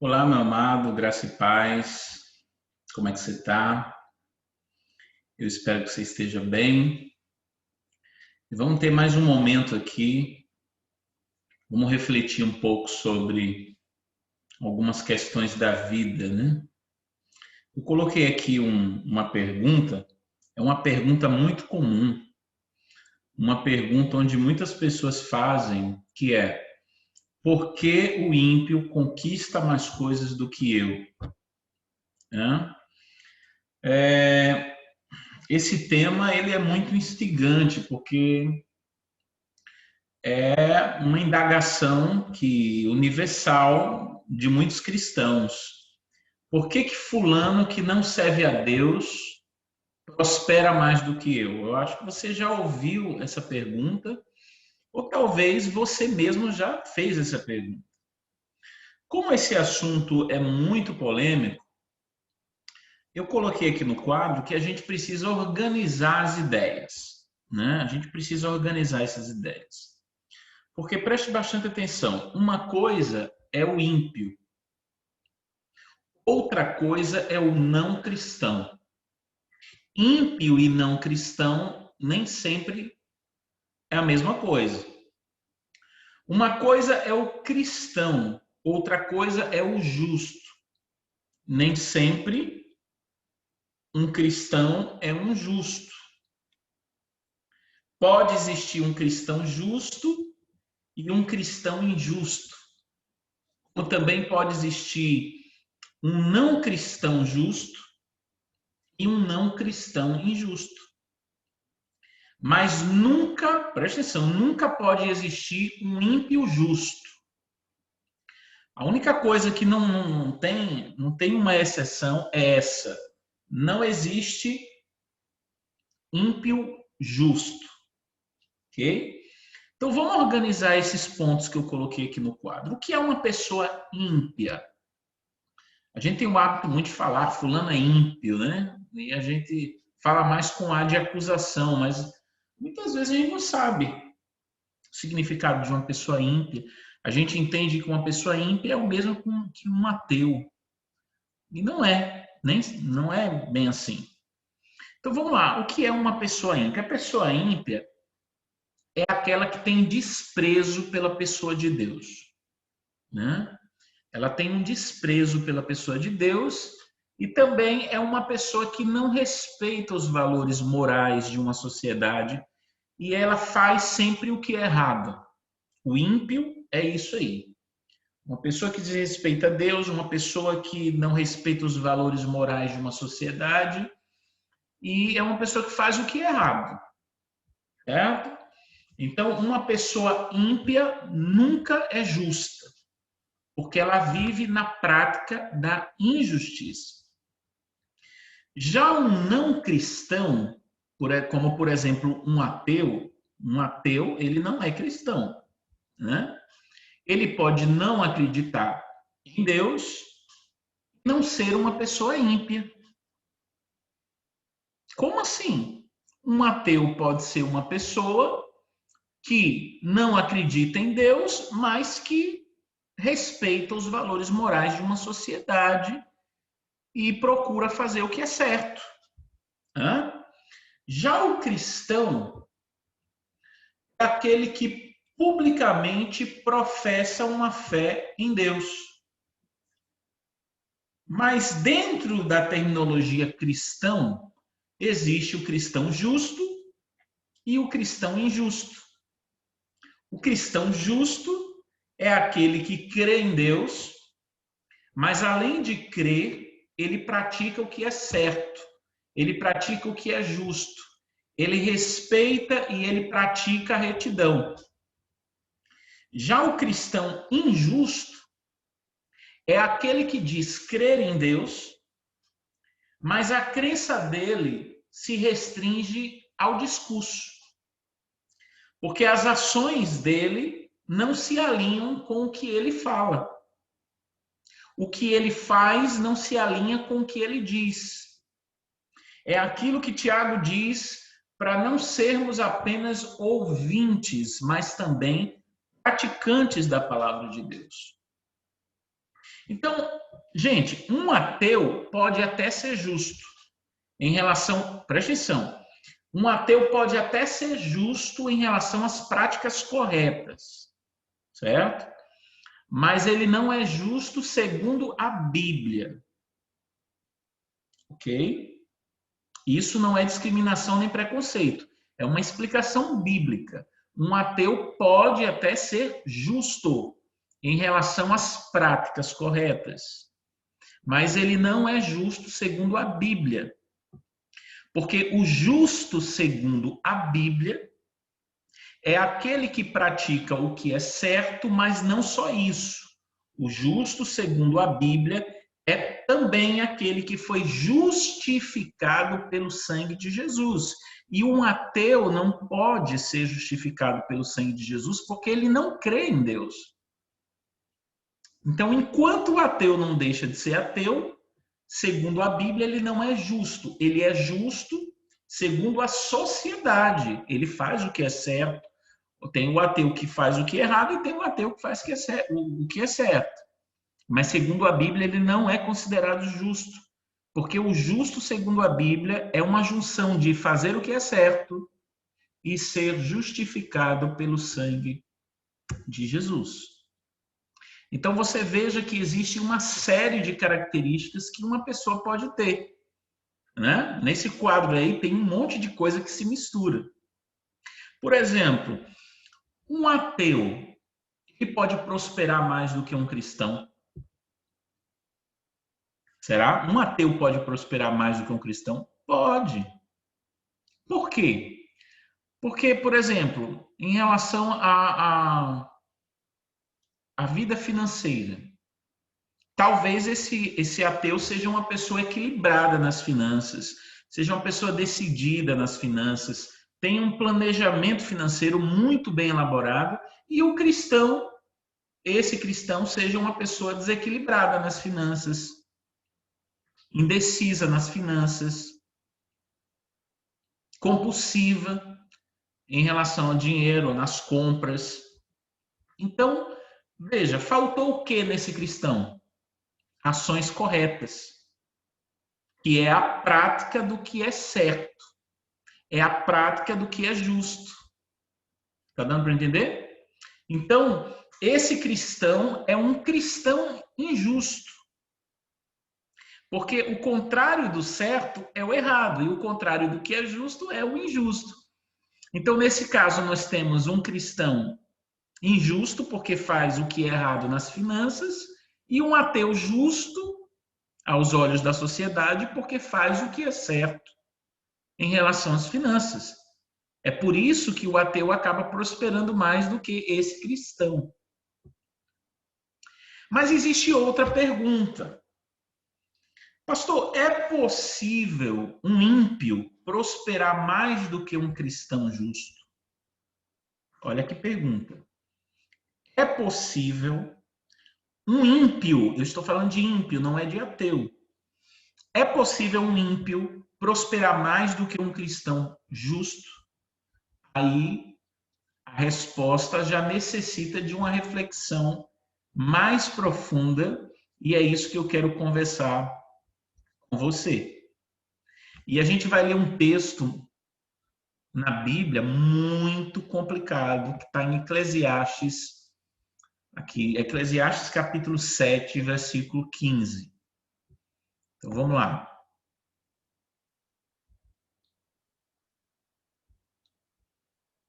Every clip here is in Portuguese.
Olá, meu amado, graça e paz. Como é que você está? Eu espero que você esteja bem. E vamos ter mais um momento aqui. Vamos refletir um pouco sobre algumas questões da vida, né? Eu coloquei aqui uma pergunta. É uma pergunta muito comum. Uma pergunta onde muitas pessoas fazem, que é: por que o ímpio conquista mais coisas do que eu? Né? Esse tema ele é muito instigante, porque é uma indagação universal de muitos cristãos. Por que fulano que não serve a Deus prospera mais do que eu? Eu acho que você já ouviu essa pergunta, ou talvez você mesmo já fez essa pergunta. Como esse assunto é muito polêmico, eu coloquei aqui no quadro que a gente precisa organizar as ideias, né? A gente precisa organizar essas ideias. Porque preste bastante atenção, uma coisa é o ímpio, outra coisa é o não cristão. Ímpio e não cristão nem sempre é a mesma coisa. Uma coisa é o cristão, outra coisa é o justo. Nem sempre um cristão é um justo. Pode existir um cristão justo e um cristão injusto. Como também pode existir um não cristão justo e um não cristão injusto. Mas nunca, presta atenção, nunca pode existir um ímpio justo. A única coisa que não tem uma exceção é essa. Não existe ímpio justo. Ok? Então vamos organizar esses pontos que eu coloquei aqui no quadro. O que é uma pessoa ímpia? A gente tem o hábito muito de falar, fulano é ímpio, né? E a gente fala mais com A de acusação, mas muitas vezes a gente não sabe o significado de uma pessoa ímpia. A gente entende que uma pessoa ímpia é o mesmo que um ateu. E não é bem assim. Então vamos lá, o que é uma pessoa ímpia? A pessoa ímpia é aquela que tem desprezo pela pessoa de Deus, né? Ela tem um desprezo pela pessoa de Deus e também é uma pessoa que não respeita os valores morais de uma sociedade e ela faz sempre o que é errado. O ímpio é isso aí. Uma pessoa que desrespeita a Deus, uma pessoa que não respeita os valores morais de uma sociedade e é uma pessoa que faz o que é errado, certo? Então, uma pessoa ímpia nunca é justa, porque ela vive na prática da injustiça. Já um não cristão, como por exemplo um ateu ele não é cristão, né? Ele pode não acreditar em Deus, não ser uma pessoa ímpia. Como assim? Um ateu pode ser uma pessoa que não acredita em Deus, mas que respeita os valores morais de uma sociedade e procura fazer o que é certo. Já o cristão é aquele que publicamente professa uma fé em Deus. Mas dentro da terminologia cristão, existe o cristão justo e o cristão injusto. O cristão justo é aquele que crê em Deus, mas além de crer, ele pratica o que é certo, ele pratica o que é justo, ele respeita e ele pratica a retidão. Já o cristão injusto é aquele que diz crer em Deus, mas a crença dele se restringe ao discurso, porque as ações dele não se alinham com o que ele fala. O que ele faz não se alinha com o que ele diz. É aquilo que Tiago diz para não sermos apenas ouvintes, mas também praticantes da palavra de Deus. Então, gente, um ateu pode até ser justo em relação, presta atenção, um ateu pode até ser justo em relação às práticas corretas, certo? Mas ele não é justo segundo a Bíblia, ok? Isso não é discriminação nem preconceito, é uma explicação bíblica. Um ateu pode até ser justo em relação às práticas corretas, mas ele não é justo segundo a Bíblia. Porque o justo segundo a Bíblia é aquele que pratica o que é certo, mas não só isso. O justo segundo a Bíblia é também aquele que foi justificado pelo sangue de Jesus. E um ateu não pode ser justificado pelo sangue de Jesus porque ele não crê em Deus. Então, enquanto o ateu não deixa de ser ateu, segundo a Bíblia, ele não é justo. Ele é justo segundo a sociedade. Ele faz o que é certo. Tem o ateu que faz o que é errado e tem o ateu que faz o que é certo. Mas, segundo a Bíblia, ele não é considerado justo. Porque o justo, segundo a Bíblia, é uma junção de fazer o que é certo e ser justificado pelo sangue de Jesus. Então, você veja que existe uma série de características que uma pessoa pode ter. Né? Nesse quadro aí tem um monte de coisa que se mistura. Por exemplo, um ateu que pode prosperar mais do que um cristão. Será? Um ateu pode prosperar mais do que um cristão? Pode. Por quê? Porque, por exemplo, em relação à vida financeira, talvez esse ateu seja uma pessoa equilibrada nas finanças, seja uma pessoa decidida nas finanças, tenha um planejamento financeiro muito bem elaborado, e o cristão, esse cristão, seja uma pessoa desequilibrada nas finanças, indecisa nas finanças, compulsiva em relação ao dinheiro, nas compras. Então, veja, faltou o que nesse cristão? Ações corretas, que é a prática do que é certo, é a prática do que é justo. Tá dando para entender? Então, esse cristão é um cristão injusto. Porque o contrário do certo é o errado, e o contrário do que é justo é o injusto. Então, nesse caso, nós temos um cristão injusto, porque faz o que é errado nas finanças, e um ateu justo, aos olhos da sociedade, porque faz o que é certo em relação às finanças. É por isso que o ateu acaba prosperando mais do que esse cristão. Mas existe outra pergunta. Pastor, é possível um ímpio prosperar mais do que um cristão justo? Olha que pergunta. É possível um ímpio, eu estou falando de ímpio, não é de ateu. É possível um ímpio prosperar mais do que um cristão justo? Aí a resposta já necessita de uma reflexão mais profunda, e é isso que eu quero conversar com você. E a gente vai ler um texto na Bíblia muito complicado, que está em Eclesiastes, aqui, Eclesiastes capítulo 7, versículo 15. Então vamos lá.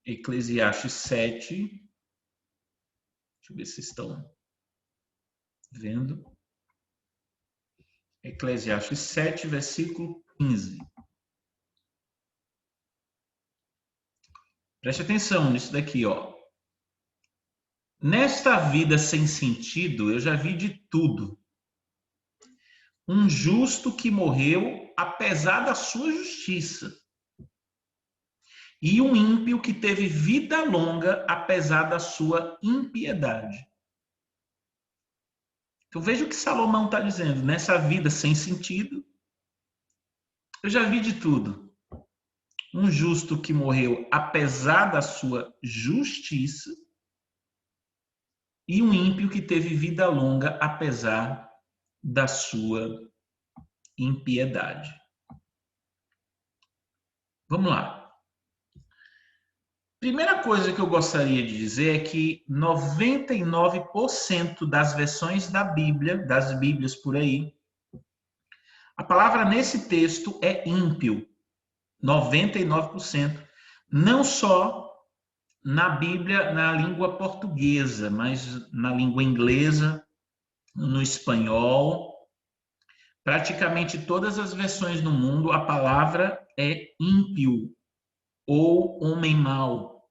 Eclesiastes 7. Deixa eu ver se vocês estão vendo. Eclesiastes 7, versículo 15. Preste atenção nisso daqui, ó. Nesta vida sem sentido, eu já vi de tudo. Um justo que morreu apesar da sua justiça. E um ímpio que teve vida longa apesar da sua impiedade. Então veja o que Salomão está dizendo. Nessa vida sem sentido, eu já vi de tudo. Um justo que morreu apesar da sua justiça e um ímpio que teve vida longa apesar da sua impiedade. Vamos lá. Primeira coisa que eu gostaria de dizer é que 99% das versões da Bíblia, das Bíblias por aí, a palavra nesse texto é ímpio. 99%. Não só na Bíblia, na língua portuguesa, mas na língua inglesa, no espanhol, praticamente todas as versões no mundo, a palavra é ímpio ou homem mau.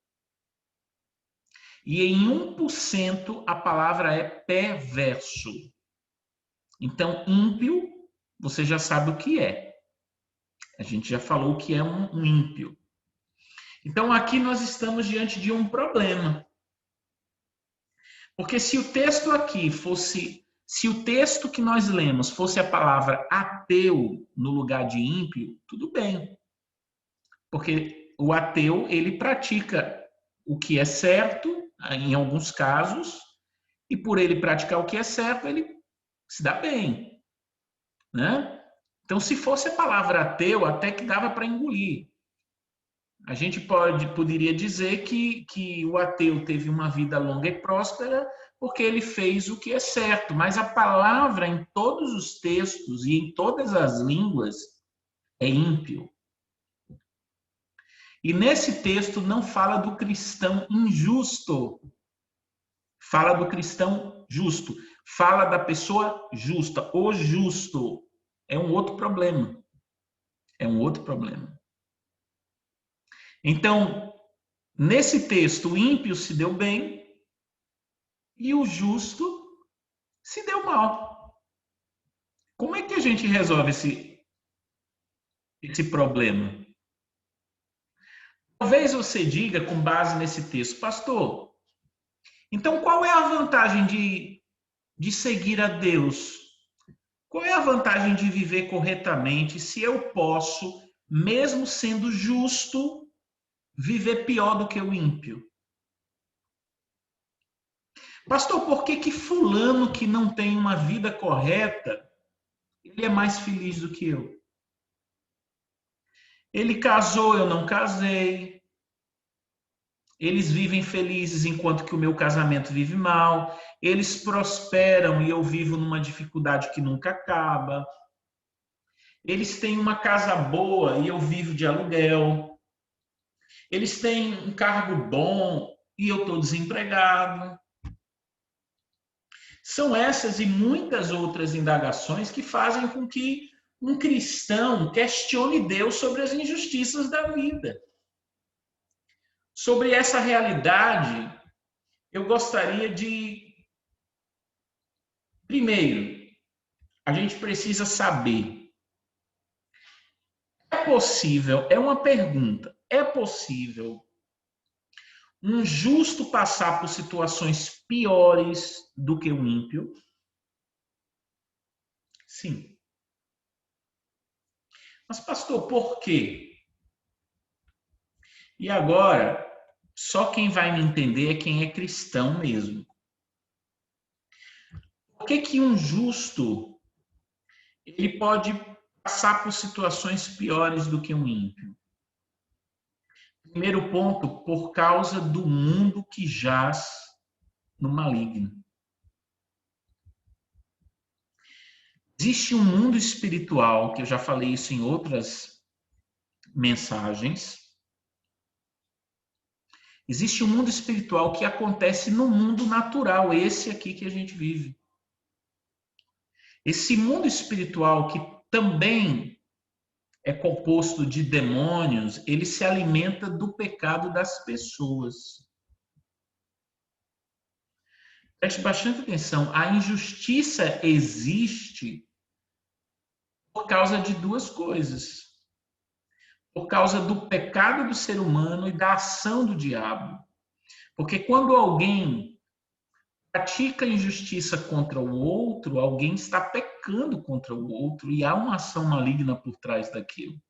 E em 1% a palavra é perverso. Então, ímpio, você já sabe o que é. A gente já falou o que é um ímpio. Então, aqui nós estamos diante de um problema. Porque se o texto aqui fosse, se o texto que nós lemos fosse a palavra ateu no lugar de ímpio, tudo bem. Porque o ateu, ele pratica o que é certo, em alguns casos, e por ele praticar o que é certo, ele se dá bem, né? Então, se fosse a palavra ateu, até que dava para engolir. A gente poderia dizer que o ateu teve uma vida longa e próspera porque ele fez o que é certo, mas a palavra em todos os textos e em todas as línguas é ímpio. E nesse texto não fala do cristão injusto, fala do cristão justo, fala da pessoa justa, o justo. É um outro problema. É um outro problema. Então, nesse texto, o ímpio se deu bem e o justo se deu mal. Como é que a gente resolve esse problema? Talvez você diga, com base nesse texto, pastor, então qual é a vantagem de seguir a Deus? Qual é a vantagem de viver corretamente se eu posso, mesmo sendo justo, viver pior do que o ímpio? Pastor, por que fulano que não tem uma vida correta, ele é mais feliz do que eu? Ele casou, eu não casei. Eles vivem felizes enquanto que o meu casamento vive mal. Eles prosperam e eu vivo numa dificuldade que nunca acaba. Eles têm uma casa boa e eu vivo de aluguel. Eles têm um cargo bom e eu estou desempregado. São essas e muitas outras indagações que fazem com que um cristão questione Deus sobre as injustiças da vida. Sobre essa realidade, eu gostaria de... Primeiro, a gente precisa saber: é possível, é uma pergunta, é possível um justo passar por situações piores do que o ímpio? Sim. Mas, pastor, por quê? E agora, só quem vai me entender é quem é cristão mesmo. Por que um justo ele pode passar por situações piores do que um ímpio? Primeiro ponto, por causa do mundo que jaz no maligno. Existe um mundo espiritual, que eu já falei isso em outras mensagens. Existe um mundo espiritual que acontece no mundo natural, esse aqui que a gente vive. Esse mundo espiritual que também é composto de demônios, ele se alimenta do pecado das pessoas. Preste bastante atenção, a injustiça existe por causa de duas coisas. Por causa do pecado do ser humano e da ação do diabo. Porque quando alguém pratica injustiça contra o outro, alguém está pecando contra o outro e há uma ação maligna por trás daquilo.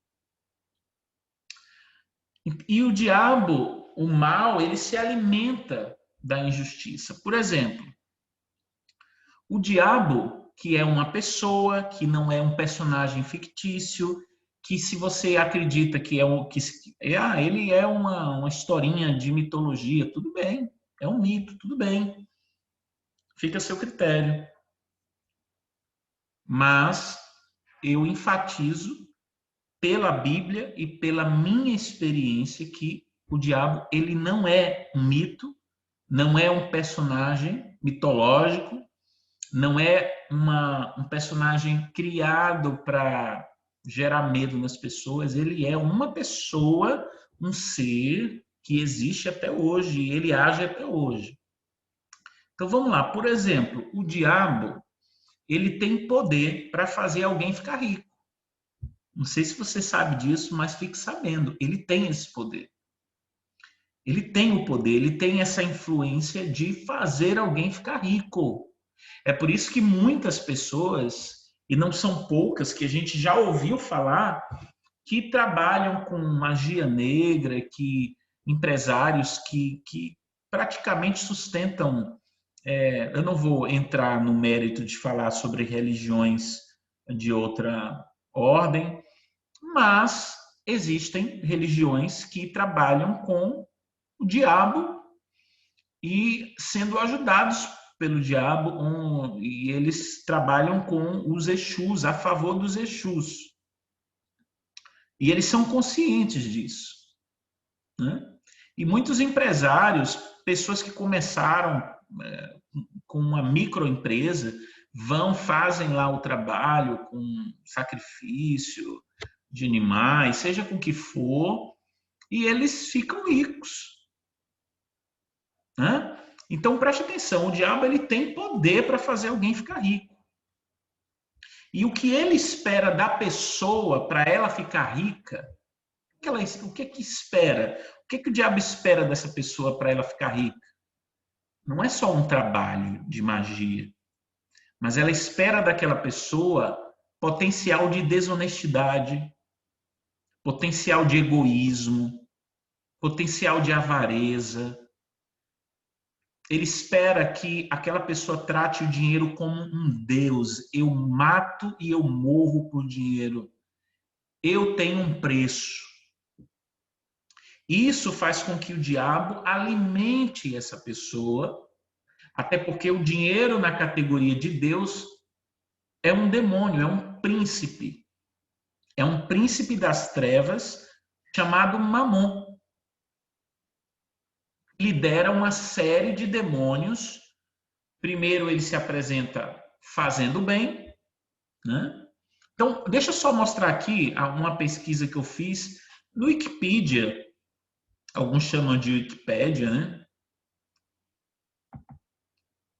E o diabo, o mal, ele se alimenta da injustiça. Por exemplo, o diabo, que é uma pessoa, que não é um personagem fictício, que se você acredita que ele é uma historinha de mitologia, tudo bem, é um mito, tudo bem, fica a seu critério. Mas eu enfatizo pela Bíblia e pela minha experiência que o diabo ele não é um mito, não é um personagem mitológico, não é um personagem criado para gerar medo nas pessoas, ele é uma pessoa, um ser que existe até hoje, e ele age até hoje. Então vamos lá, por exemplo, o diabo, ele tem poder para fazer alguém ficar rico. Não sei se você sabe disso, mas fique sabendo, ele tem esse poder. Ele tem o poder, ele tem essa influência de fazer alguém ficar rico. É por isso que muitas pessoas, e não são poucas, que a gente já ouviu falar, que trabalham com magia negra, que empresários que praticamente sustentam. Eu não vou entrar no mérito de falar sobre religiões de outra ordem, mas existem religiões que trabalham com o diabo e sendo ajudados pelo diabo, e eles trabalham com os Exus, a favor dos Exus. E eles são conscientes disso, né? E muitos empresários, pessoas que começaram com uma microempresa, fazem lá o trabalho com sacrifício de animais, seja com o que for, e eles ficam ricos, né? Então preste atenção, o diabo ele tem poder para fazer alguém ficar rico. E o que ele espera da pessoa para ela ficar rica, o que que espera? O que que o diabo espera dessa pessoa para ela ficar rica? Não é só um trabalho de magia, mas ela espera daquela pessoa potencial de desonestidade, potencial de egoísmo, potencial de avareza. Ele espera que aquela pessoa trate o dinheiro como um Deus. Eu mato e eu morro por dinheiro. Eu tenho um preço. Isso faz com que o diabo alimente essa pessoa, até porque o dinheiro na categoria de Deus é um demônio, é um príncipe. É um príncipe das trevas chamado Mamon. Lidera uma série de demônios. Primeiro ele se apresenta fazendo bem, né? Então, deixa eu só mostrar aqui uma pesquisa que eu fiz no Wikipedia. Alguns chamam de Wikipédia, né?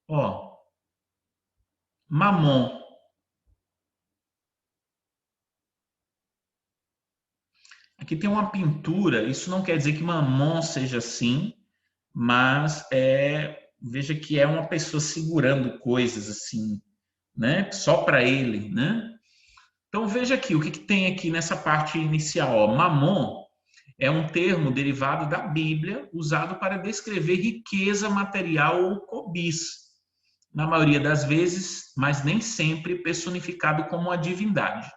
Ó, Mamon. Aqui tem uma pintura, isso não quer dizer que Mamon seja assim, mas veja que é uma pessoa segurando coisas assim, né? Só para ele, né? Então veja aqui, o que tem aqui nessa parte inicial, ó, Mamon é um termo derivado da Bíblia, usado para descrever riqueza material ou cobiça. Na maioria das vezes, mas nem sempre personificado como uma divindade.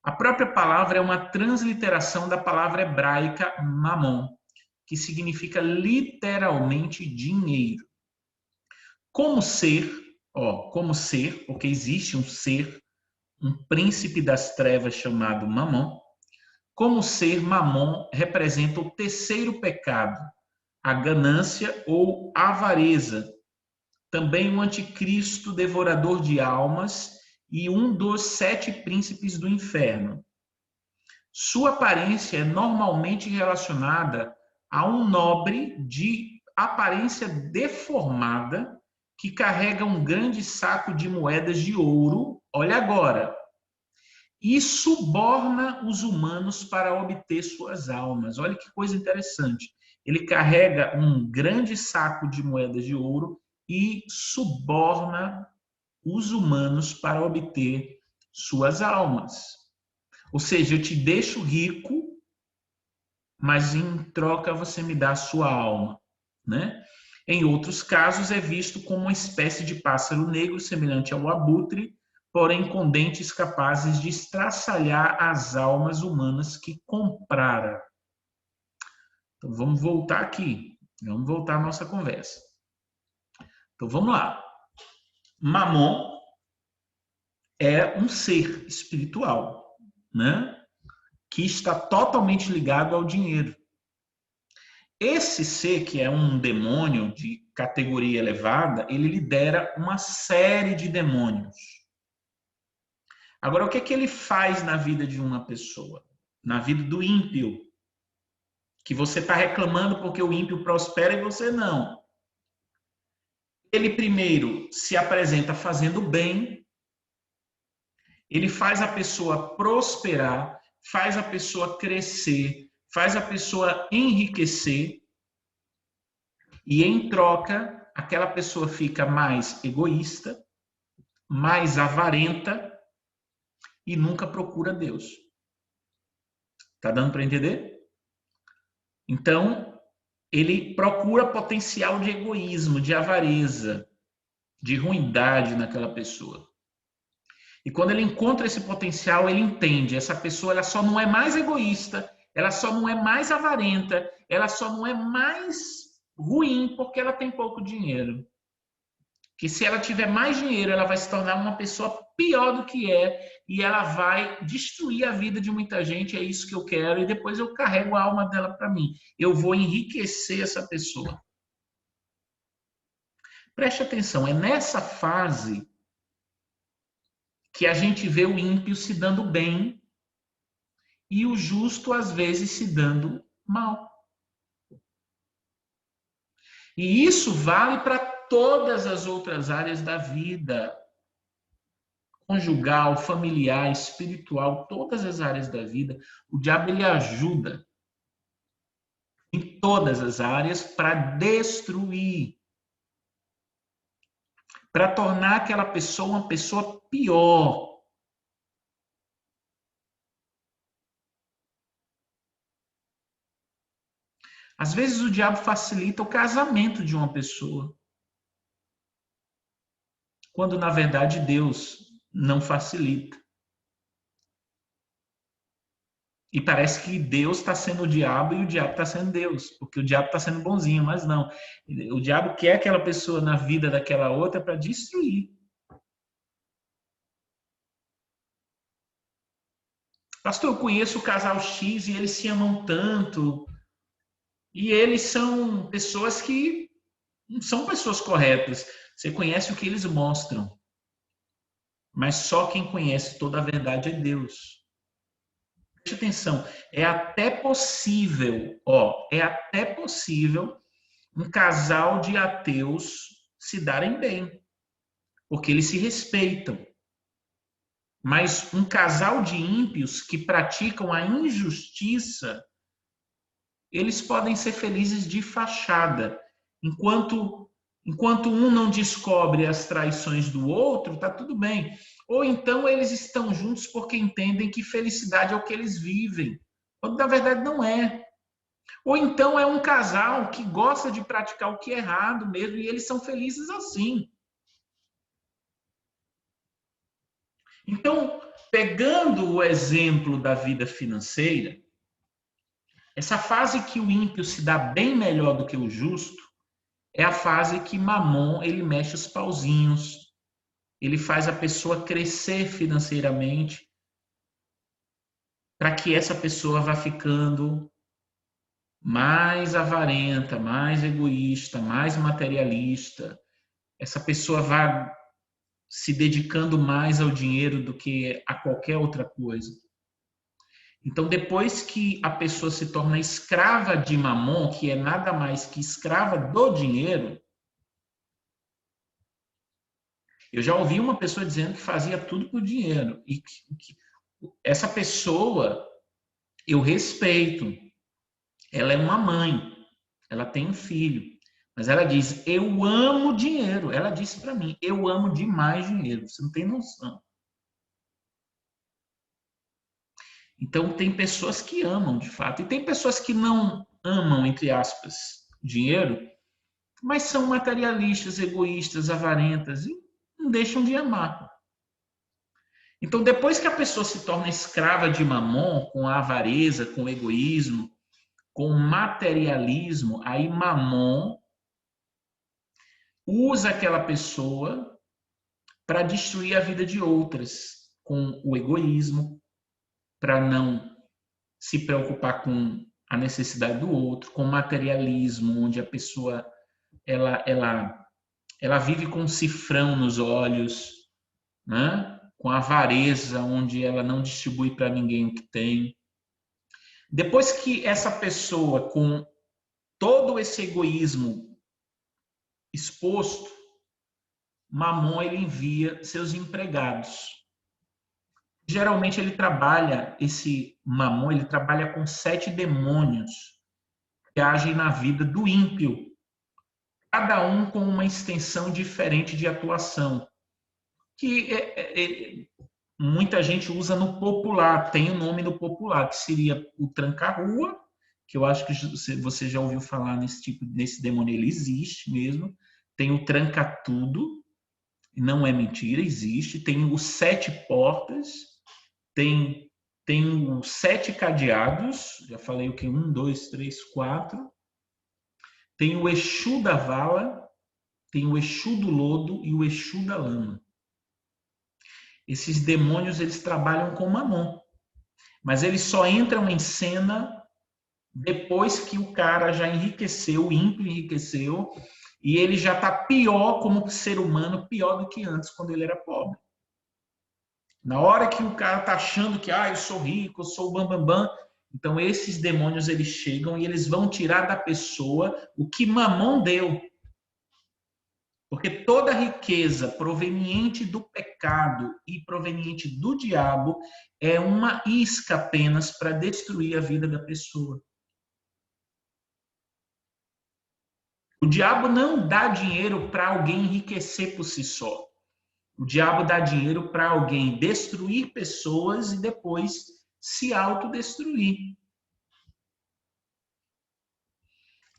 A própria palavra é uma transliteração da palavra hebraica mamon, que significa literalmente dinheiro. Como ser, porque existe um ser, um príncipe das trevas chamado Mamon, como ser Mamon representa o terceiro pecado, a ganância ou avareza, também um anticristo devorador de almas e um dos 7 príncipes do inferno. Sua aparência é normalmente relacionada a um nobre de aparência deformada que carrega um grande saco de moedas de ouro, olha agora, e suborna os humanos para obter suas almas. Olha que coisa interessante. Ele carrega um grande saco de moedas de ouro e suborna os humanos para obter suas almas. Ou seja, eu te deixo rico, mas em troca você me dá a sua alma, né? Em outros casos é visto como uma espécie de pássaro negro semelhante ao abutre, porém com dentes capazes de estraçalhar as almas humanas que comprara. Então vamos voltar aqui, vamos voltar à nossa conversa. Então vamos lá. Mamon é um ser espiritual, né? Que está totalmente ligado ao dinheiro. Esse ser, que é um demônio de categoria elevada, ele lidera uma série de demônios. Agora, o que é que ele faz na vida de uma pessoa? Na vida do ímpio? Que você está reclamando porque o ímpio prospera e você não. Ele primeiro se apresenta fazendo bem, ele faz a pessoa prosperar, faz a pessoa crescer, faz a pessoa enriquecer, e em troca, aquela pessoa fica mais egoísta, mais avarenta e nunca procura Deus. Tá dando para entender? Então, ele procura potencial de egoísmo, de avareza, de ruindade naquela pessoa. E quando ele encontra esse potencial, ele entende, essa pessoa ela só não é mais egoísta, ela só não é mais avarenta, ela só não é mais ruim porque ela tem pouco dinheiro. Que se ela tiver mais dinheiro, ela vai se tornar uma pessoa pior do que é e ela vai destruir a vida de muita gente, é isso que eu quero, e depois eu carrego a alma dela para mim. Eu vou enriquecer essa pessoa. Preste atenção, é nessa fase que a gente vê o ímpio se dando bem e o justo, às vezes, se dando mal. E isso vale para todas as outras áreas da vida. Conjugal, familiar, espiritual, todas as áreas da vida. O diabo ele ajuda em todas as áreas para destruir. Para tornar aquela pessoa uma pessoa pior. Às vezes o diabo facilita o casamento de uma pessoa. Quando, na verdade, Deus não facilita. E parece que Deus está sendo o diabo e o diabo está sendo Deus, porque o diabo está sendo bonzinho, mas não. O diabo quer aquela pessoa na vida daquela outra para destruir. Pastor, eu conheço o casal X e eles se amam tanto. E eles são pessoas que não são pessoas corretas. Você conhece o que eles mostram. Mas só quem conhece toda a verdade é Deus. Preste atenção, é até possível, é até possível um casal de ateus se darem bem, porque eles se respeitam. Mas um casal de ímpios que praticam a injustiça, eles podem ser felizes de fachada. Enquanto um não descobre as traições do outro, está tudo bem. Ou então eles estão juntos porque entendem que felicidade é o que eles vivem. Quando na verdade não é. Ou então é um casal que gosta de praticar o que é errado mesmo e eles são felizes assim. Então, pegando o exemplo da vida financeira, essa fase que o ímpio se dá bem melhor do que o justo é a fase que Mamon ele mexe os pauzinhos, ele faz a pessoa crescer financeiramente para que essa pessoa vá ficando mais avarenta, mais egoísta, mais materialista. Essa pessoa vai se dedicando mais ao dinheiro do que a qualquer outra coisa. Então, depois que a pessoa se torna escrava de Mamon, que é nada mais que escrava do dinheiro, eu já ouvi uma pessoa dizendo que fazia tudo por dinheiro. E que essa pessoa, eu respeito. Ela é uma mãe, ela tem um filho. Mas ela diz, eu amo dinheiro. Ela disse para mim, eu amo demais dinheiro. Você não tem noção. Então, tem pessoas que amam, de fato. E tem pessoas que não amam, entre aspas, dinheiro, mas são materialistas, egoístas, avarentas e não deixam de amar. Então, depois que a pessoa se torna escrava de Mamon, com a avareza, com o egoísmo, com o materialismo, aí Mamon usa aquela pessoa para destruir a vida de outras, com o egoísmo, para não se preocupar com a necessidade do outro, com o materialismo, onde a pessoa ela vive com um cifrão nos olhos, né? Com a avareza, onde ela não distribui para ninguém o que tem. Depois que essa pessoa, com todo esse egoísmo exposto, Mamon ele envia seus empregados. Geralmente esse Mamon, ele trabalha com 7 demônios que agem na vida do ímpio, cada um com uma extensão diferente de atuação, que muita gente usa no popular, tem o um nome no popular, que seria o tranca-rua, que eu acho que você já ouviu falar nesse demônio, ele existe mesmo. Tem o tranca-tudo, não é mentira, existe. Tem os 7 portas, tem os 7 cadeados, já falei o que? 1, 2, 3, 4. Tem o Exu da vala, tem o Exu do lodo e o Exu da lama. Esses demônios, eles trabalham com Mamon, mas eles só entram em cena depois que o cara já enriqueceu, o ímpio enriqueceu, e ele já está pior como ser humano, pior do que antes, quando ele era pobre. Na hora que o cara está achando que eu sou rico, eu sou o bambambam, então esses demônios eles chegam e eles vão tirar da pessoa o que Mamon deu. Porque toda riqueza proveniente do pecado e proveniente do diabo é uma isca apenas para destruir a vida da pessoa. O diabo não dá dinheiro para alguém enriquecer por si só. O diabo dá dinheiro para alguém destruir pessoas e depois se autodestruir.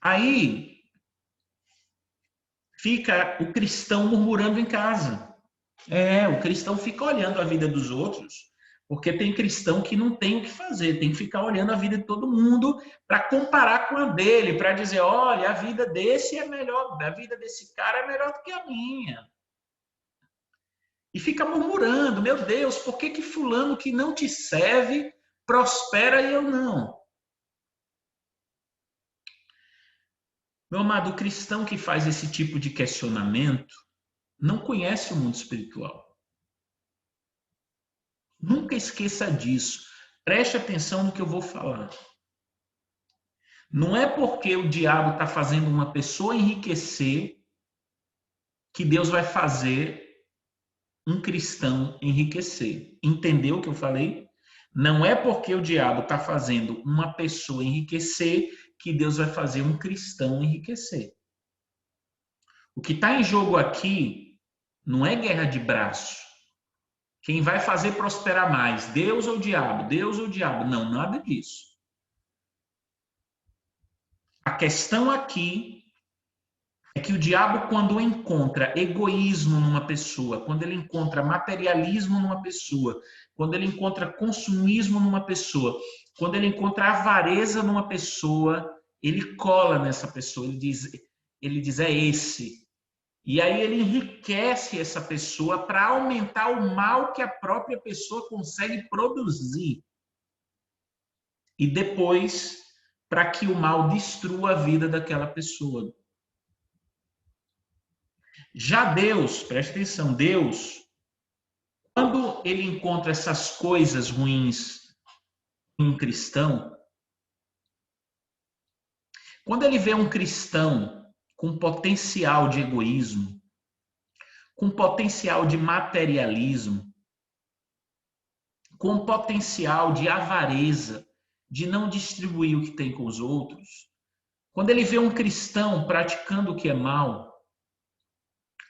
Aí fica o cristão murmurando em casa. O cristão fica olhando a vida dos outros, porque tem cristão que não tem o que fazer, tem que ficar olhando a vida de todo mundo para comparar com a dele, para dizer, olha, a vida desse é melhor, a vida desse cara é melhor do que a minha. E fica murmurando, meu Deus, por que fulano que não te serve prospera e eu não? Meu amado, o cristão que faz esse tipo de questionamento não conhece o mundo espiritual. Nunca esqueça disso. Preste atenção no que eu vou falar. Não é porque o diabo está fazendo uma pessoa enriquecer que Deus vai fazer um cristão enriquecer. Entendeu o que eu falei? Não é porque o diabo está fazendo uma pessoa enriquecer que Deus vai fazer um cristão enriquecer. O que está em jogo aqui não é guerra de braço. Quem vai fazer prosperar mais? Deus ou o diabo? Deus ou o diabo? Não, nada disso. A questão aqui é que o diabo, quando encontra egoísmo numa pessoa, quando ele encontra materialismo numa pessoa, quando ele encontra consumismo numa pessoa, quando ele encontra avareza numa pessoa, ele cola nessa pessoa, ele diz é esse. E aí ele enriquece essa pessoa para aumentar o mal que a própria pessoa consegue produzir. E depois, para que o mal destrua a vida daquela pessoa. Já Deus, preste atenção, Deus, quando ele encontra essas coisas ruins em um cristão, quando ele vê um cristão com potencial de egoísmo, com potencial de materialismo, com potencial de avareza, de não distribuir o que tem com os outros, quando ele vê um cristão praticando o que é mal,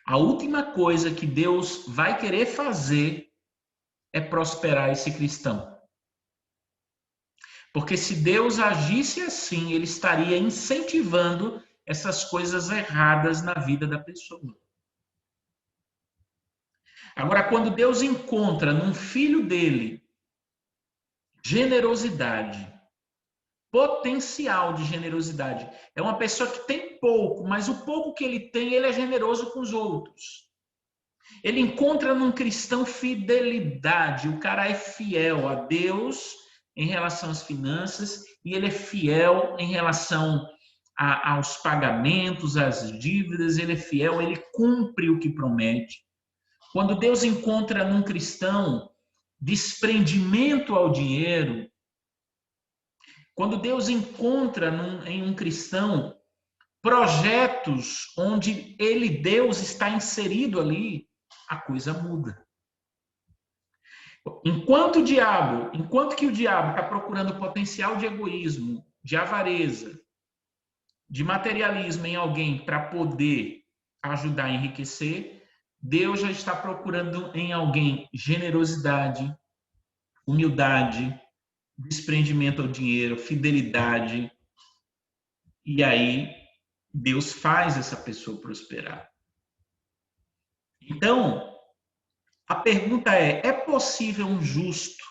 a última coisa que Deus vai querer fazer é prosperar esse cristão. Porque se Deus agisse assim, ele estaria incentivando essas coisas erradas na vida da pessoa. Agora, quando Deus encontra num filho dele generosidade, potencial de generosidade, é uma pessoa que tem pouco, mas o pouco que ele tem, ele é generoso com os outros. Ele encontra num cristão fidelidade, o cara é fiel a Deus em relação às finanças e ele é fiel em relação aos pagamentos, às dívidas, ele é fiel, ele cumpre o que promete. Quando Deus encontra num cristão desprendimento ao dinheiro, quando Deus encontra em um cristão projetos onde ele, Deus, está inserido ali, a coisa muda. Enquanto que o diabo está procurando potencial de egoísmo, de avareza, de materialismo em alguém para poder ajudar a enriquecer, Deus já está procurando em alguém generosidade, humildade, desprendimento ao dinheiro, fidelidade. E aí Deus faz essa pessoa prosperar. Então, a pergunta é possível um justo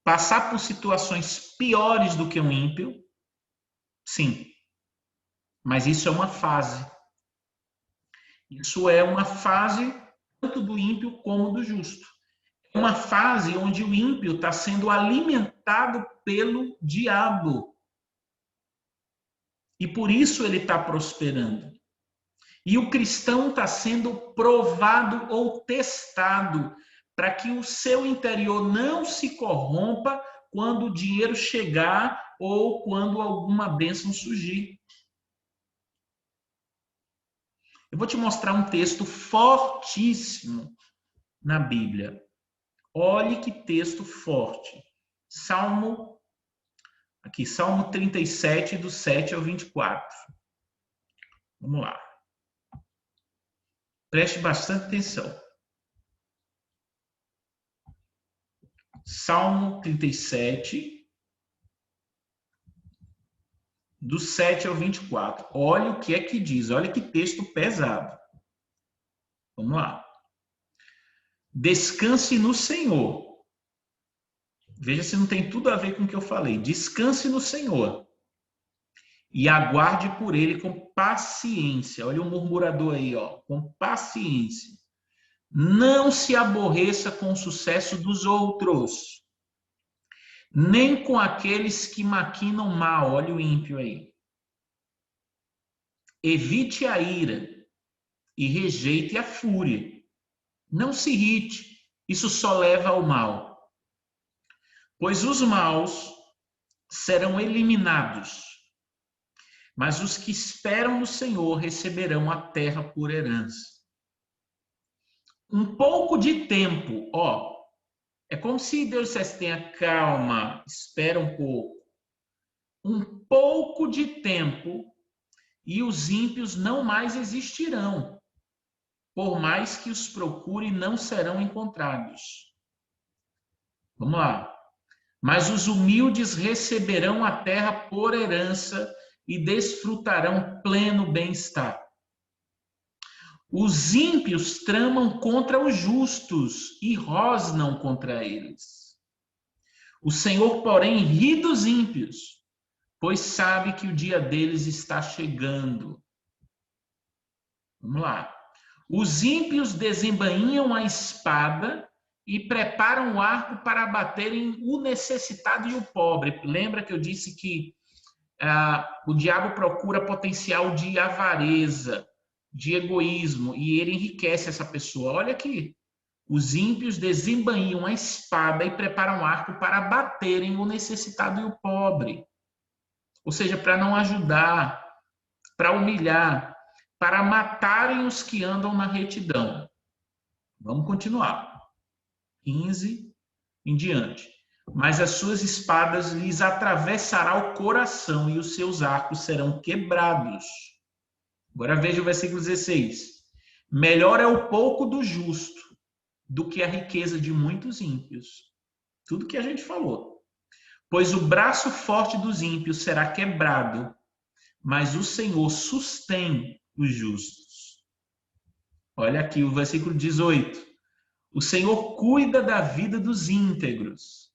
passar por situações piores do que um ímpio? Sim. Mas isso é uma fase. Isso é uma fase tanto do ímpio como do justo. É uma fase onde o ímpio está sendo alimentado pelo diabo. E por isso ele está prosperando. E o cristão está sendo provado ou testado para que o seu interior não se corrompa quando o dinheiro chegar ou quando alguma bênção surgir. Eu vou te mostrar um texto fortíssimo na Bíblia. Olhe que texto forte. Salmo 37, do 7 ao 24. Vamos lá. Preste bastante atenção. Salmo 37, do 7 ao 24. Olha o que é que diz. Olha que texto pesado. Vamos lá. Descanse no Senhor. Veja se não tem tudo a ver com o que eu falei. Descanse no Senhor. E aguarde por ele com paciência. Olha o murmurador aí, ó. Com paciência. Não se aborreça com o sucesso dos outros, nem com aqueles que maquinam mal. Olha o ímpio aí. Evite a ira e rejeite a fúria. Não se irrite, isso só leva ao mal. Pois os maus serão eliminados, mas os que esperam no Senhor receberão a terra por herança. Um pouco de tempo, ó, é como se Deus dissesse: tenha calma, espera um pouco. Um pouco de tempo e os ímpios não mais existirão. Por mais que os procure, não serão encontrados. Vamos lá. Mas os humildes receberão a terra por herança e desfrutarão pleno bem-estar. Os ímpios tramam contra os justos e rosnam contra eles. O Senhor, porém, ri dos ímpios, pois sabe que o dia deles está chegando. Vamos lá. Os ímpios desembainham a espada e preparam o arco para abaterem o necessitado e o pobre. Lembra que eu disse que o diabo procura potencial de avareza, de egoísmo, e ele enriquece essa pessoa. Olha aqui. Os ímpios desembainham a espada e preparam o arco para abaterem o necessitado e o pobre. Ou seja, para não ajudar, para humilhar, para matarem os que andam na retidão. Vamos continuar. 15 em diante. Mas as suas espadas lhes atravessará o coração e os seus arcos serão quebrados. Agora veja o versículo 16. Melhor é o pouco do justo do que a riqueza de muitos ímpios. Tudo que a gente falou. Pois o braço forte dos ímpios será quebrado, mas o Senhor sustém os justos. Olha aqui o versículo 18. O Senhor cuida da vida dos íntegros,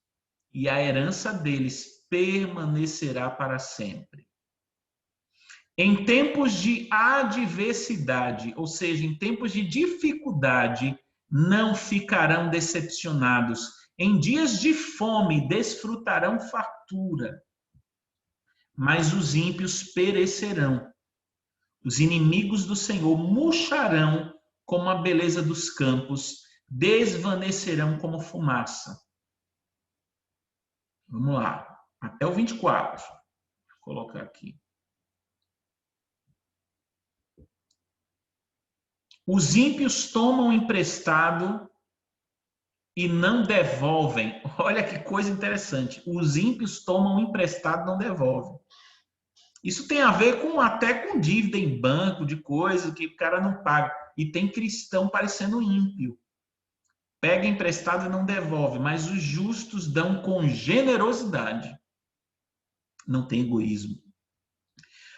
e a herança deles permanecerá para sempre. Em tempos de adversidade, ou seja, em tempos de dificuldade, não ficarão decepcionados. Em dias de fome, desfrutarão fartura. Mas os ímpios perecerão. Os inimigos do Senhor murcharão como a beleza dos campos, desvanecerão como fumaça. Vamos lá, até o 24. Vou colocar aqui. Os ímpios tomam emprestado e não devolvem. Olha que coisa interessante. Os ímpios tomam emprestado e não devolvem. Isso tem a ver até com dívida em banco, de coisa que o cara não paga. E tem cristão parecendo ímpio. Pega emprestado e não devolve, mas os justos dão com generosidade. Não tem egoísmo.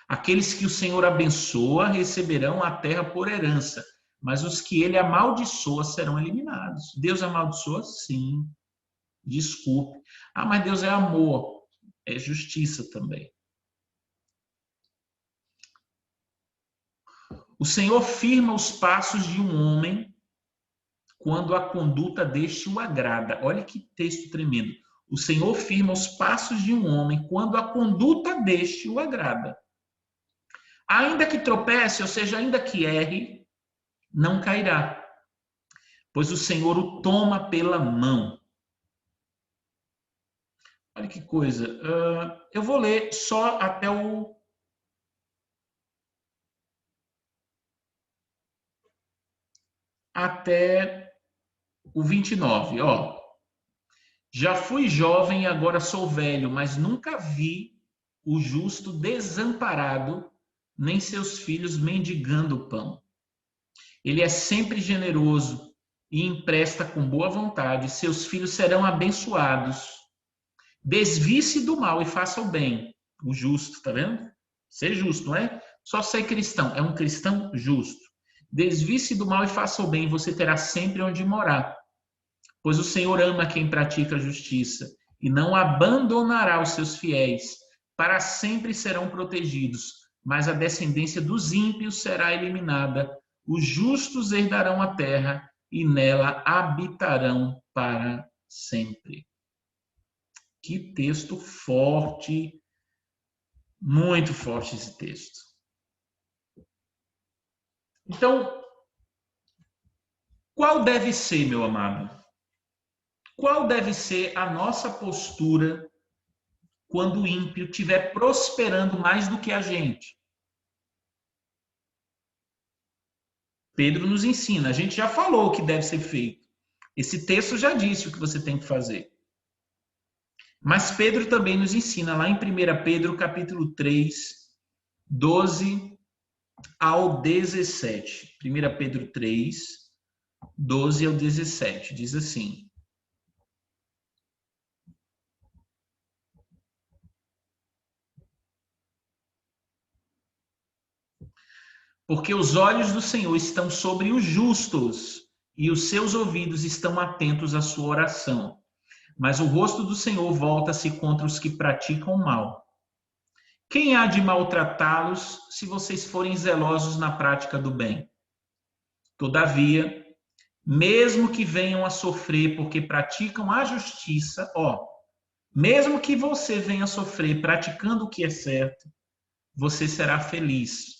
Aqueles que o Senhor abençoa receberão a terra por herança, mas os que ele amaldiçoa serão eliminados. Deus amaldiçoa? Sim. Desculpe. Ah, mas Deus é amor. É justiça também. O Senhor firma os passos de um homem quando a conduta deste o agrada. Olha que texto tremendo. O Senhor firma os passos de um homem quando a conduta deste o agrada. Ainda que tropece, ou seja, ainda que erre, não cairá, pois o Senhor o toma pela mão. Olha que coisa. Eu vou ler só até o... Até o 29, ó. Já fui jovem e agora sou velho, mas nunca vi o justo desamparado, nem seus filhos mendigando pão. Ele é sempre generoso e empresta com boa vontade. Seus filhos serão abençoados. Desvie-se do mal e faça o bem. O justo, tá vendo? Ser justo, não é só ser cristão, é um cristão justo. Desvie-se do mal e faça o bem, você terá sempre onde morar. Pois o Senhor ama quem pratica a justiça e não abandonará os seus fiéis. Para sempre serão protegidos, mas a descendência dos ímpios será eliminada. Os justos herdarão a terra e nela habitarão para sempre. Que texto forte, muito forte esse texto. Então, qual deve ser, meu amado? Qual deve ser a nossa postura quando o ímpio estiver prosperando mais do que a gente? Pedro nos ensina, a gente já falou o que deve ser feito. Esse texto já disse o que você tem que fazer. Mas Pedro também nos ensina lá em 1 Pedro, capítulo 3, 12 ao 17. 1 Pedro 3, 12 ao 17. Diz assim: porque os olhos do Senhor estão sobre os justos e os seus ouvidos estão atentos à sua oração. Mas o rosto do Senhor volta-se contra os que praticam mal. Quem há de maltratá-los se vocês forem zelosos na prática do bem? Todavia, mesmo que venham a sofrer porque praticam a justiça, mesmo que você venha a sofrer praticando o que é certo, você será feliz.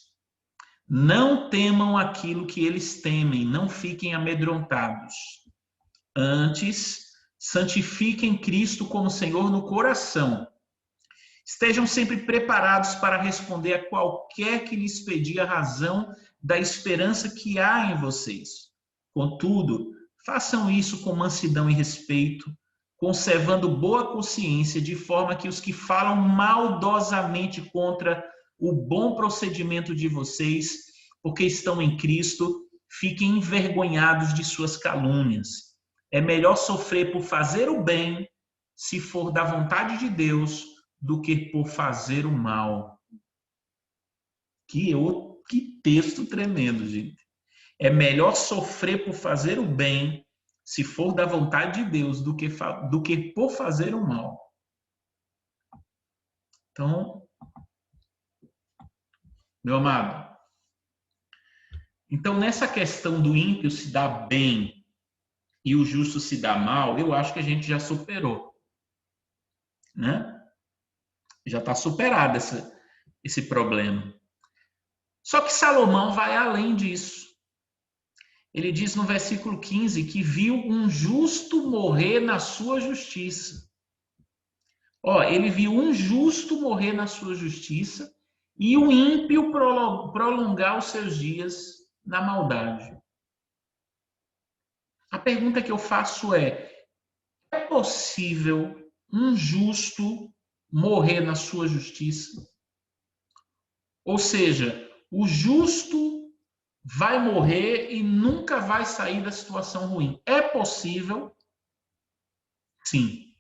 Não temam aquilo que eles temem, não fiquem amedrontados. Antes, santifiquem Cristo como Senhor no coração. Estejam sempre preparados para responder a qualquer que lhes pedir a razão da esperança que há em vocês. Contudo, façam isso com mansidão e respeito, conservando boa consciência, de forma que os que falam maldosamente contra o bom procedimento de vocês, porque estão em Cristo, fiquem envergonhados de suas calúnias. É melhor sofrer por fazer o bem, se for da vontade de Deus, do que por fazer o mal. Que texto tremendo, gente. É melhor sofrer por fazer o bem, se for da vontade de Deus, do que por fazer o mal. Então, meu amado, então nessa questão do ímpio se dar bem e o justo se dar mal, eu acho que a gente já superou, né? Já está superado esse problema. Só que Salomão vai além disso. Ele diz no versículo 15 que viu um justo morrer na sua justiça. Ele viu um justo morrer na sua justiça e o ímpio prolongar os seus dias na maldade. A pergunta que eu faço é possível um justo morrer na sua justiça? Ou seja, o justo vai morrer e nunca vai sair da situação ruim. É possível? Sim,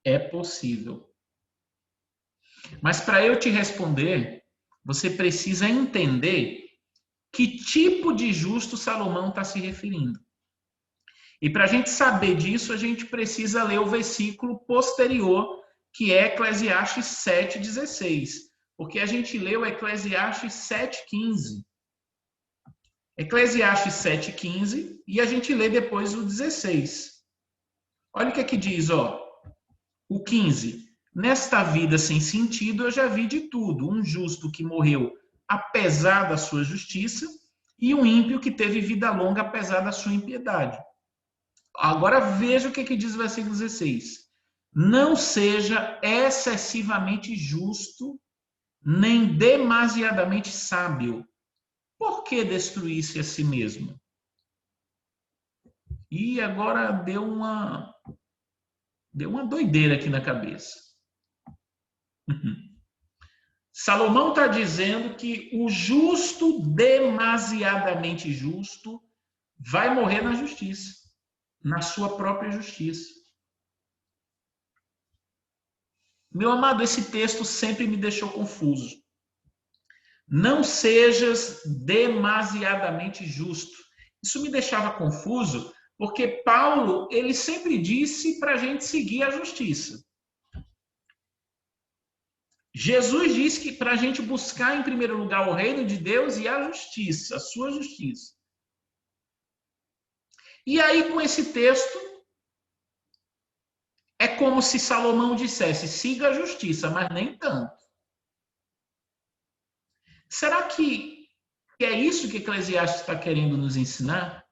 é possível. Mas para eu te responder, você precisa entender que tipo de justo Salomão está se referindo. E para a gente saber disso, a gente precisa ler o versículo posterior, que é Eclesiastes 7,16. Porque a gente leu Eclesiastes 7,15. Eclesiastes 7,15 e a gente lê depois o 16. Olha o que diz, o 15. Nesta vida sem sentido eu já vi de tudo, um justo que morreu apesar da sua justiça e um ímpio que teve vida longa apesar da sua impiedade. Agora veja o que diz o versículo 16. Não seja excessivamente justo, nem demasiadamente sábio. Por que destruir-se a si mesmo? E agora deu uma doideira aqui na cabeça. Salomão está dizendo que o justo, demasiadamente justo, vai morrer na justiça, na sua própria justiça. Meu amado, esse texto sempre me deixou confuso. Não sejas demasiadamente justo. Isso me deixava confuso, porque Paulo, ele sempre disse para a gente seguir a justiça. Jesus disse que para a gente buscar em primeiro lugar o reino de Deus e a justiça, a sua justiça. E aí, com esse texto, é como se Salomão dissesse, siga a justiça, mas nem tanto. Será que é isso que Eclesiastes está querendo nos ensinar?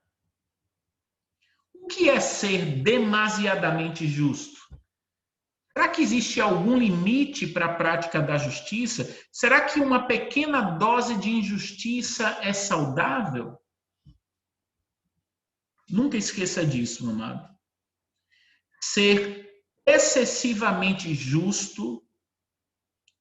O que é ser demasiadamente justo? Será que existe algum limite para a prática da justiça? Será que uma pequena dose de injustiça é saudável? Nunca esqueça disso, meu amado. Ser excessivamente justo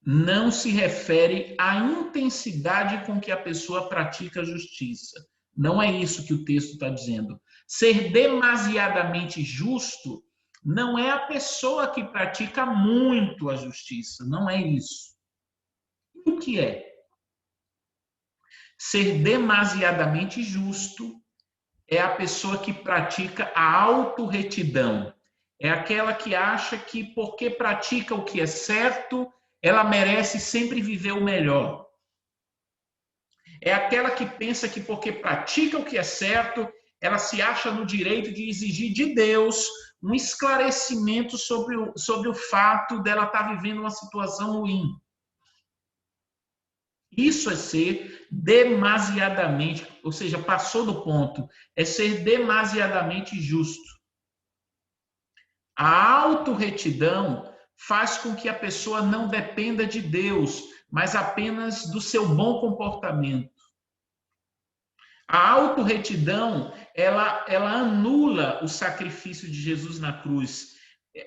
não se refere à intensidade com que a pessoa pratica a justiça. Não é isso que o texto está dizendo. Ser demasiadamente justo não é a pessoa que pratica muito a justiça. Não é isso. O que é? Ser demasiadamente justo é a pessoa que pratica a autorretidão. É aquela que acha que porque pratica o que é certo, ela merece sempre viver o melhor. É aquela que pensa que porque pratica o que é certo, ela se acha no direito de exigir de Deus um esclarecimento sobre o fato dela estar vivendo uma situação ruim. Isso é ser demasiadamente, ou seja, passou do ponto, é ser demasiadamente justo. A autorretidão faz com que a pessoa não dependa de Deus, mas apenas do seu bom comportamento. A autorretidão, ela anula o sacrifício de Jesus na cruz.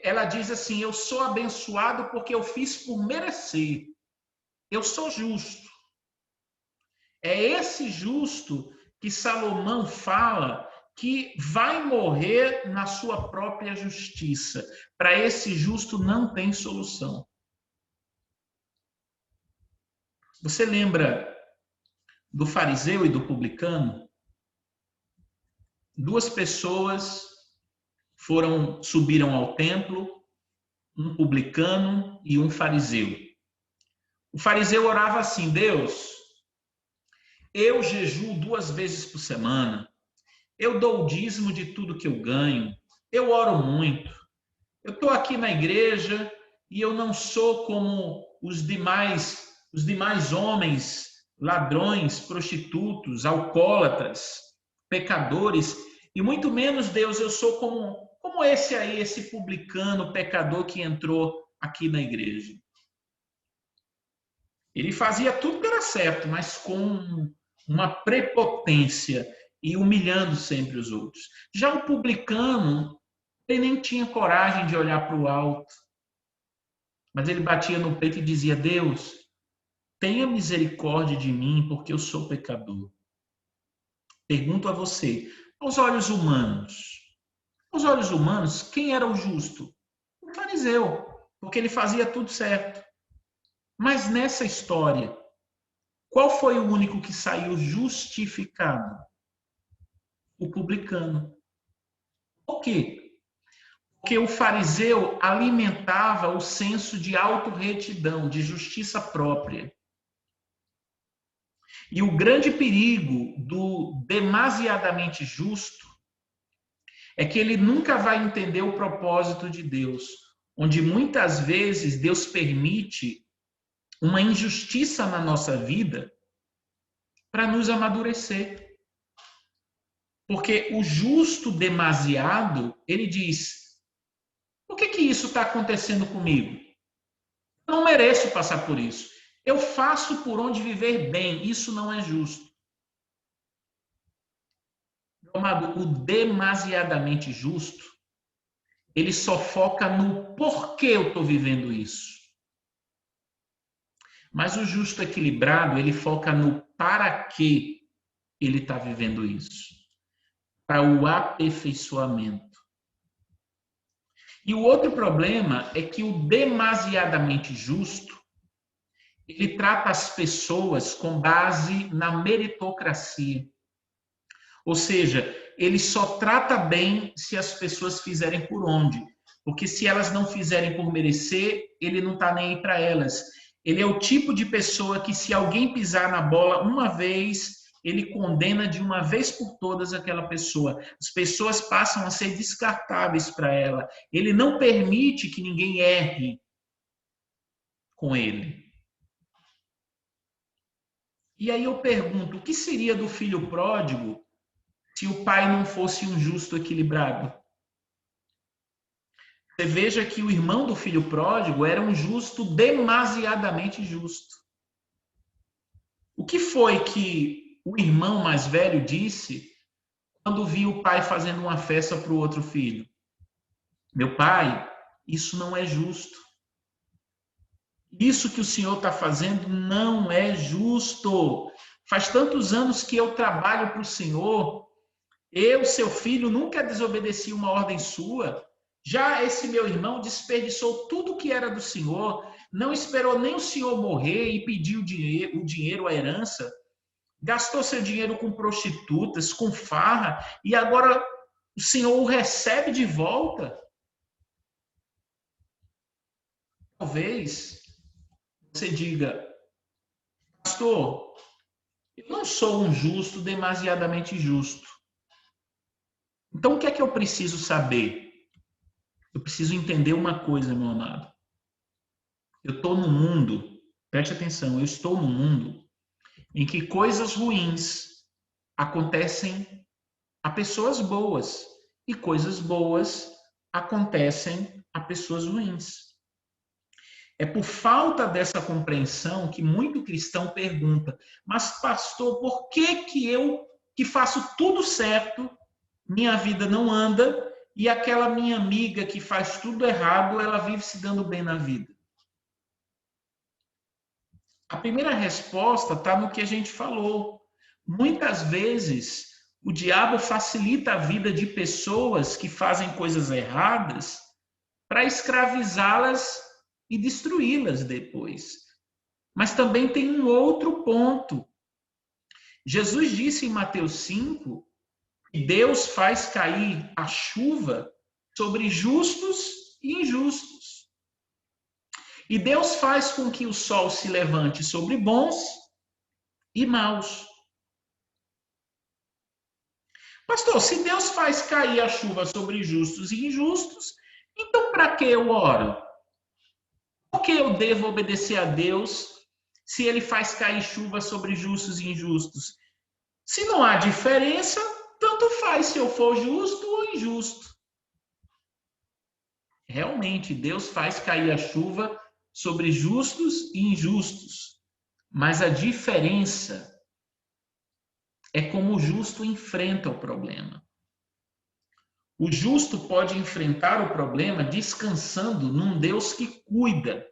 Ela diz assim, eu sou abençoado porque eu fiz por merecer. Eu sou justo. É esse justo que Salomão fala que vai morrer na sua própria justiça. Para esse justo não tem solução. Você lembra do fariseu e do publicano? duas pessoas subiram ao templo, um publicano e um fariseu. O fariseu orava assim: Deus, eu jejuo 2 vezes por semana, eu dou o dízimo de tudo que eu ganho, eu oro muito, eu estou aqui na igreja e eu não sou como os demais homens, ladrões, prostitutos, alcoólatras, pecadores, e muito menos, Deus, eu sou como esse aí, esse publicano, pecador que entrou aqui na igreja. Ele fazia tudo que era certo, mas com uma prepotência e humilhando sempre os outros. Já o publicano, ele nem tinha coragem de olhar para o alto, mas ele batia no peito e dizia: Deus, tenha misericórdia de mim, porque eu sou pecador. Pergunto a você, aos olhos humanos, quem era o justo? O fariseu, porque ele fazia tudo certo. Mas nessa história, qual foi o único que saiu justificado? O publicano. Por quê? Porque o fariseu alimentava o senso de autorretidão, de justiça própria. E o grande perigo do demasiadamente justo é que ele nunca vai entender o propósito de Deus, onde muitas vezes Deus permite uma injustiça na nossa vida para nos amadurecer. Porque o justo demasiado, ele diz: por que isso está acontecendo comigo? Eu não mereço passar por isso. Eu faço por onde viver bem, isso não é justo. Meu amado, o demasiadamente justo, ele só foca no porquê eu estou vivendo isso. Mas o justo equilibrado, ele foca no para que ele está vivendo isso. Para o aperfeiçoamento. E o outro problema é que o demasiadamente justo, ele trata as pessoas com base na meritocracia. Ou seja, ele só trata bem se as pessoas fizerem por onde. Porque se elas não fizerem por merecer, ele não está nem aí para elas. Ele é o tipo de pessoa que, se alguém pisar na bola uma vez, ele condena de uma vez por todas aquela pessoa. As pessoas passam a ser descartáveis para ela. Ele não permite que ninguém erre com ele. E aí eu pergunto, o que seria do filho pródigo se o pai não fosse um justo equilibrado? Você veja que o irmão do filho pródigo era um justo demasiadamente justo. O que foi que o irmão mais velho disse quando viu o pai fazendo uma festa para o outro filho? Meu pai, isso não é justo. Isso que o senhor está fazendo não é justo. Faz tantos anos que eu trabalho para o senhor. Eu, seu filho, nunca desobedeci uma ordem sua. Já esse meu irmão desperdiçou tudo que era do senhor, não esperou nem o senhor morrer e pediu o dinheiro, a herança, gastou seu dinheiro com prostitutas, com farra, e agora o senhor o recebe de volta. Talvez você diga: pastor, eu não sou um justo demasiadamente justo. Então o que é que eu preciso saber? Eu preciso entender uma coisa, meu amado. Eu estou no mundo, preste atenção, eu estou no mundo em que coisas ruins acontecem a pessoas boas e coisas boas acontecem a pessoas ruins. É por falta dessa compreensão que muito cristão pergunta: mas pastor, por que eu, que faço tudo certo, minha vida não anda, e aquela minha amiga que faz tudo errado, ela vive se dando bem na vida? A primeira resposta está no que a gente falou. Muitas vezes, o diabo facilita a vida de pessoas que fazem coisas erradas para escravizá-las e destruí-las depois. Mas também tem um outro ponto. Jesus disse em Mateus 5 E Deus faz cair a chuva sobre justos e injustos. E Deus faz com que o sol se levante sobre bons e maus. Pastor, se Deus faz cair a chuva sobre justos e injustos, então para que eu oro? Por que eu devo obedecer a Deus se ele faz cair chuva sobre justos e injustos? Se não há diferença, tanto faz se eu for justo ou injusto. Realmente, Deus faz cair a chuva sobre justos e injustos. Mas a diferença é como o justo enfrenta o problema. O justo pode enfrentar o problema descansando num Deus que cuida.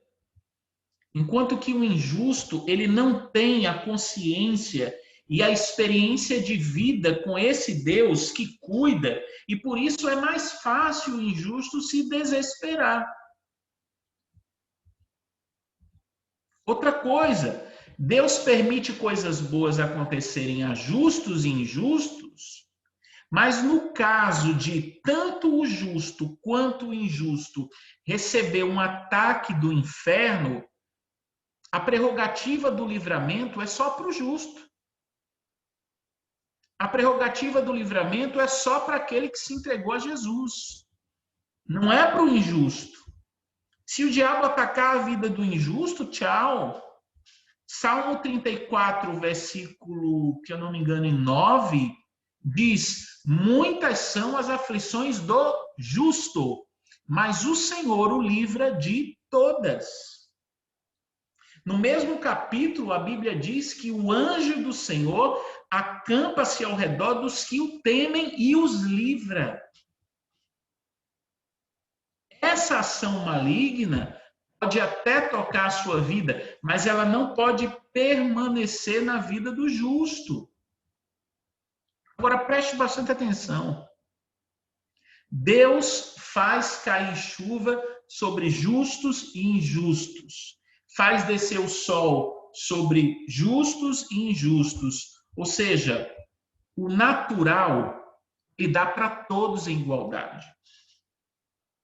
Enquanto que o injusto, ele não tem a consciência e a experiência de vida com esse Deus que cuida, e por isso é mais fácil o injusto se desesperar. Outra coisa, Deus permite coisas boas acontecerem a justos e injustos, mas no caso de tanto o justo quanto o injusto receber um ataque do inferno, a prerrogativa do livramento é só para o justo. A prerrogativa do livramento é só para aquele que se entregou a Jesus. Não é para o injusto. Se o diabo atacar a vida do injusto, tchau. Salmo 34, versículo, que eu não me engano, em 9, diz: muitas são as aflições do justo, mas o Senhor o livra de todas. No mesmo capítulo, a Bíblia diz que o anjo do Senhor acampa-se ao redor dos que o temem e os livra. Essa ação maligna pode até tocar a sua vida, mas ela não pode permanecer na vida do justo. Agora preste bastante atenção. Deus faz cair chuva sobre justos e injustos. Faz descer o sol sobre justos e injustos. Ou seja, o natural ele dá para todos em igualdade.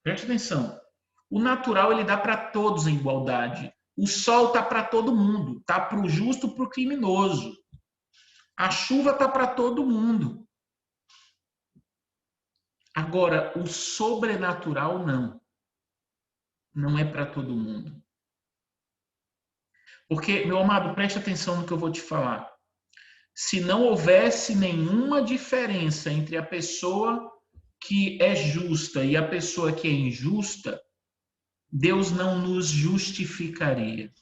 Preste atenção. O natural ele dá para todos em igualdade. O sol está para todo mundo. Está para o justo, para o criminoso. A chuva está para todo mundo. Agora, o sobrenatural não. Não é para todo mundo. Porque, meu amado, preste atenção no que eu vou te falar. Se não houvesse nenhuma diferença entre a pessoa que é justa e a pessoa que é injusta, Deus não nos justificaria.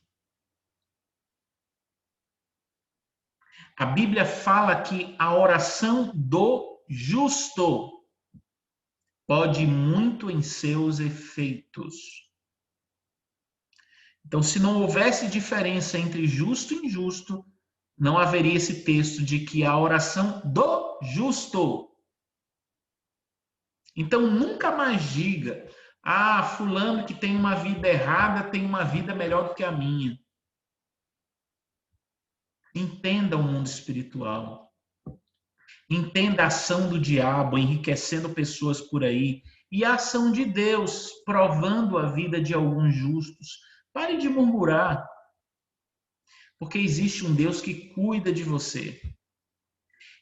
A Bíblia fala que a oração do justo pode muito em seus efeitos. Então, se não houvesse diferença entre justo e injusto, não haveria esse texto de que a oração do justo. Então, nunca mais diga, fulano que tem uma vida errada tem uma vida melhor do que a minha. Entenda o mundo espiritual. Entenda a ação do diabo enriquecendo pessoas por aí e a ação de Deus provando a vida de alguns justos. Pare de murmurar, porque existe um Deus que cuida de você.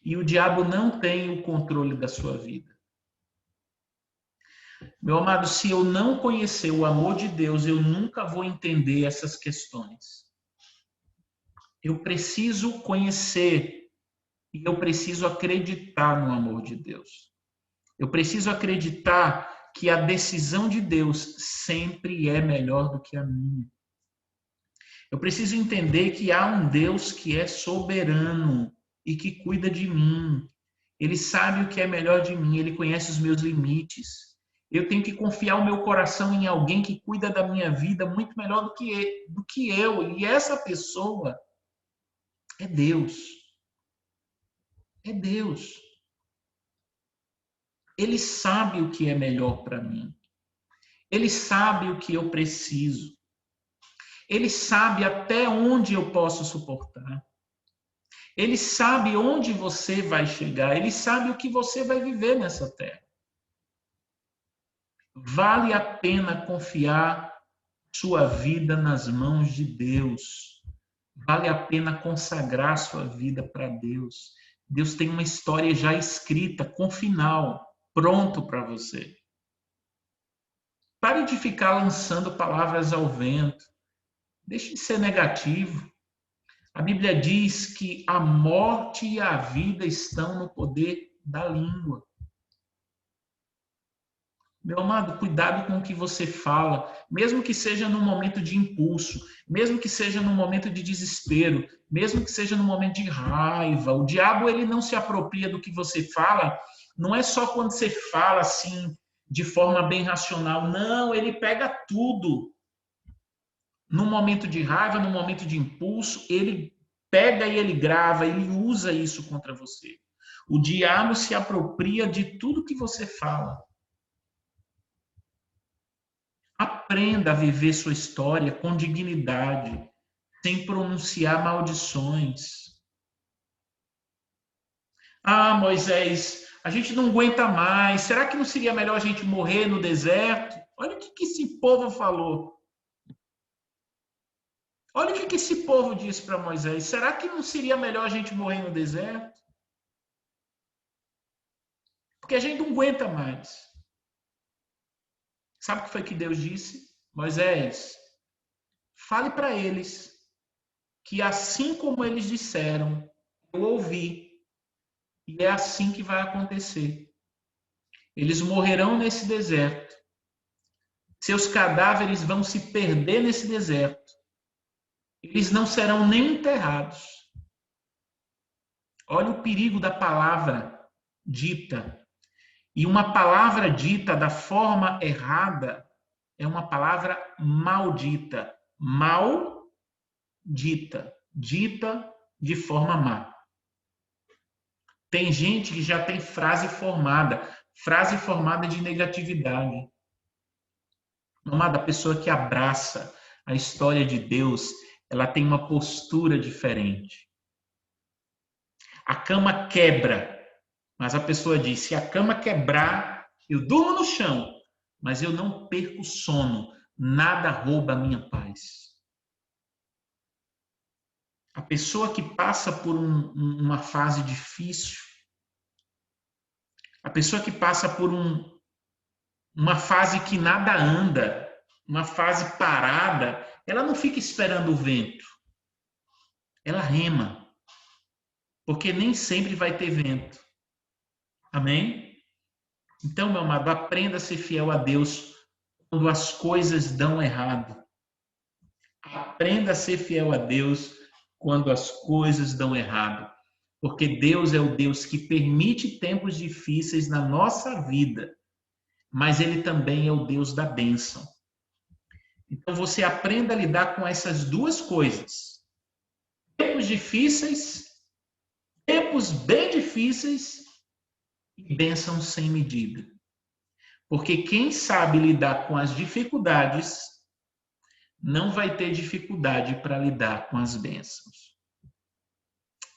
E o diabo não tem o controle da sua vida. Meu amado, se eu não conhecer o amor de Deus, eu nunca vou entender essas questões. Eu preciso conhecer e eu preciso acreditar no amor de Deus. Eu preciso acreditar que a decisão de Deus sempre é melhor do que a minha. Eu preciso entender que há um Deus que é soberano e que cuida de mim. Ele sabe o que é melhor de mim, ele conhece os meus limites. Eu tenho que confiar o meu coração em alguém que cuida da minha vida muito melhor do que eu. E essa pessoa é Deus. É Deus. Ele sabe o que é melhor para mim. Ele sabe o que eu preciso. Ele sabe até onde eu posso suportar. Ele sabe onde você vai chegar, ele sabe o que você vai viver nessa terra. Vale a pena confiar sua vida nas mãos de Deus. Vale a pena consagrar sua vida para Deus. Deus tem uma história já escrita, com final, pronto para você. Pare de ficar lançando palavras ao vento. Deixe de ser negativo. A Bíblia diz que a morte e a vida estão no poder da língua. Meu amado, cuidado com o que você fala, mesmo que seja num momento de impulso, mesmo que seja num momento de desespero, mesmo que seja num momento de raiva. O diabo, ele não se apropria do que você fala, não é só quando você fala assim, de forma bem racional. Não, ele pega tudo. No momento de raiva, no momento de impulso, ele pega e ele grava, ele usa isso contra você. O diabo se apropria de tudo que você fala. Aprenda a viver sua história com dignidade, sem pronunciar maldições. Ah, Moisés, a gente não aguenta mais. Será que não seria melhor a gente morrer no deserto? Olha o que esse povo falou. Olha o que esse povo disse para Moisés. Será que não seria melhor a gente morrer no deserto? Porque a gente não aguenta mais. Sabe o que foi que Deus disse? Moisés, fale para eles que assim como eles disseram, eu ouvi, e é assim que vai acontecer. Eles morrerão nesse deserto. Seus cadáveres vão se perder nesse deserto. Eles não serão nem enterrados. Olha o perigo da palavra dita. E uma palavra dita da forma errada é uma palavra maldita. Maldita. Dita de forma má. Tem gente que já tem frase formada de negatividade. Amada, a pessoa que abraça a história de Deus, ela tem uma postura diferente. A cama quebra, mas a pessoa diz, se a cama quebrar, eu durmo no chão, mas eu não perco o sono, nada rouba a minha paz. A pessoa que passa por uma fase difícil, a pessoa que passa por uma fase que nada anda, uma fase parada, ela não fica esperando o vento. Ela rema. Porque nem sempre vai ter vento. Amém? Então, meu amado, aprenda a ser fiel a Deus quando as coisas dão errado. Aprenda a ser fiel a Deus quando as coisas dão errado. Porque Deus é o Deus que permite tempos difíceis na nossa vida, mas Ele também é o Deus da bênção. Então, você aprenda a lidar com essas duas coisas. Tempos difíceis, tempos bem difíceis e bênçãos sem medida. Porque quem sabe lidar com as dificuldades não vai ter dificuldade para lidar com as bênçãos.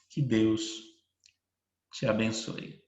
Que Deus te abençoe.